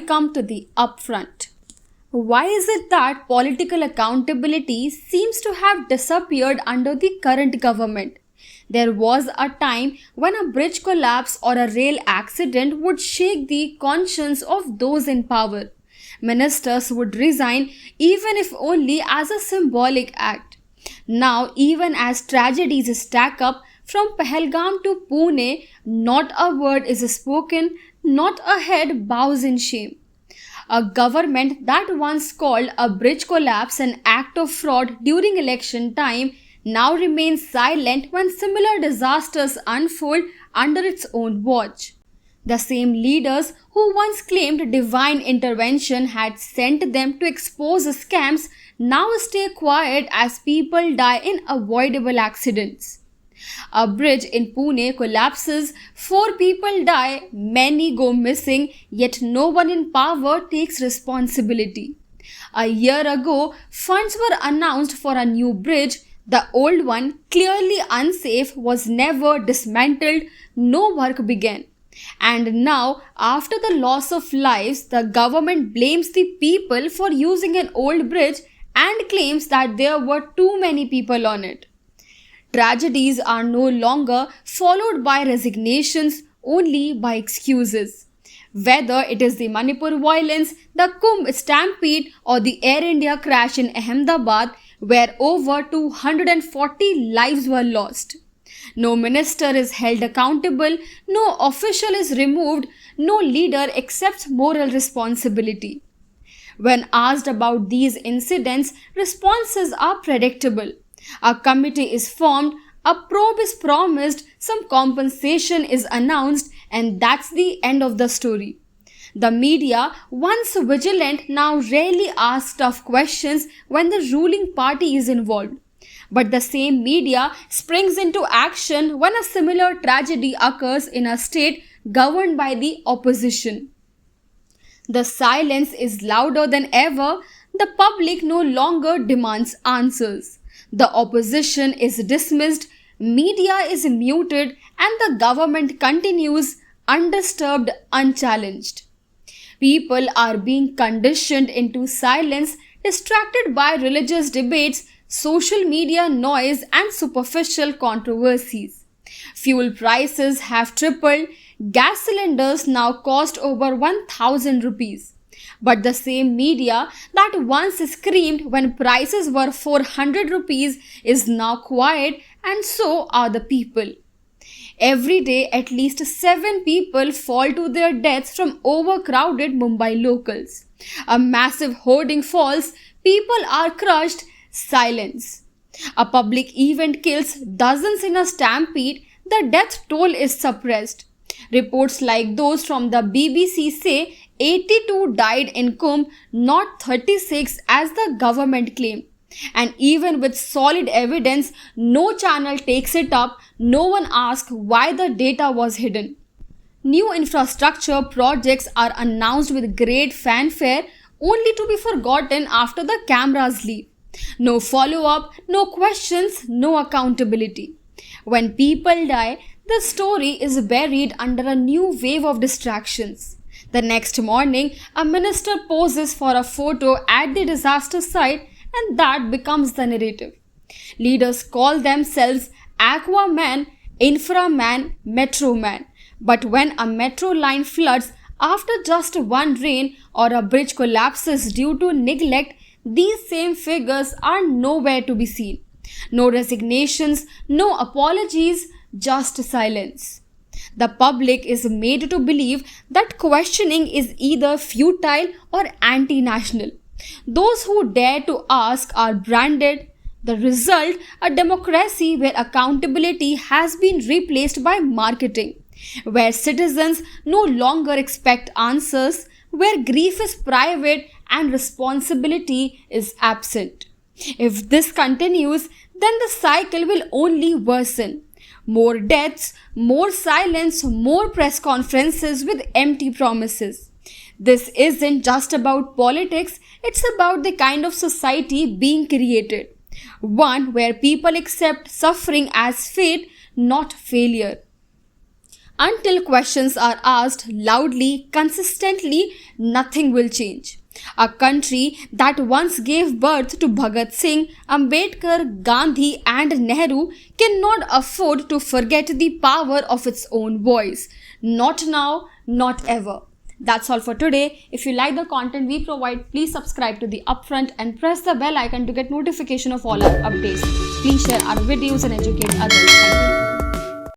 welcome to the upfront. Why is it that political accountability seems to have disappeared under the current government? There was a time when a bridge collapse or a rail accident would shake the conscience of those in power. Ministers would resign even if only as a symbolic act. Now, even as tragedies stack up from Pahalgam to Pune, not a word is spoken, not a head bows in shame. A government that once called a bridge collapse an act of fraud during election time now remains silent when similar disasters unfold under its own watch. The same leaders who once claimed divine intervention had sent them to expose scams now stay quiet as people die in avoidable accidents. A bridge in Pune collapses, 4 people die, many go missing, yet no one in power takes responsibility. A year ago, funds were announced for a new bridge. The old one, clearly unsafe, was never dismantled, no work began. And now, after the loss of lives, the government blames the people for using an old bridge and claims that there were too many people on it. Tragedies are no longer followed by resignations, only by excuses. Whether it is the Manipur violence, the Kumbh stampede, or the Air India crash in Ahmedabad, where over 240 lives were lost. No minister is held accountable, no official is removed, no leader accepts moral responsibility. When asked about these incidents, responses are predictable. A committee is formed, a probe is promised, some compensation is announced, and that's the end of the story. The media, once vigilant, now rarely asks tough questions when the ruling party is involved. But the same media springs into action when a similar tragedy occurs in a state governed by the opposition. The silence is louder than ever. The public no longer demands answers. The opposition is dismissed, media is muted, and the government continues undisturbed, unchallenged. People are being conditioned into silence, distracted by religious debates, social media noise, and superficial controversies. Fuel prices have tripled, gas cylinders now cost over 1,000 rupees. But the same media that once screamed when prices were 400 rupees is now quiet, and so are the people. Every day, at least 7 people fall to their deaths from overcrowded Mumbai locals. A massive hoarding falls, people are crushed, silence. A public event kills dozens in a stampede, the death toll is suppressed. Reports like those from the BBC say 82 died in Kumbh, not 36 as the government claimed. And even with solid evidence, no channel takes it up, no one asks why the data was hidden. New infrastructure projects are announced with great fanfare only to be forgotten after the cameras leave. No follow-up, no questions, no accountability. When people die, the story is buried under a new wave of distractions. The next morning, a minister poses for a photo at the disaster site, and that becomes the narrative. Leaders call themselves Aqua Man, Infra Man, Metro Man. But when a metro line floods after just one rain or a bridge collapses due to neglect, these same figures are nowhere to be seen. No resignations, no apologies, just silence. The public is made to believe that questioning is either futile or anti-national. Those who dare to ask are branded. The result, a democracy where accountability has been replaced by marketing, where citizens no longer expect answers, where grief is private and responsibility is absent. If this continues, then the cycle will only worsen. More deaths, more silence, more press conferences with empty promises. This isn't just about politics, it's about the kind of society being created. One where people accept suffering as fate, not failure. Until questions are asked loudly, consistently, nothing will change. A country that once gave birth to Bhagat Singh, Ambedkar, Gandhi, and Nehru cannot afford to forget the power of its own voice. Not now, not ever. That's all for today. If you like the content we provide, please subscribe to the Upfront and press the bell icon to get notification of all our updates. Please share our videos and educate others. Thank you.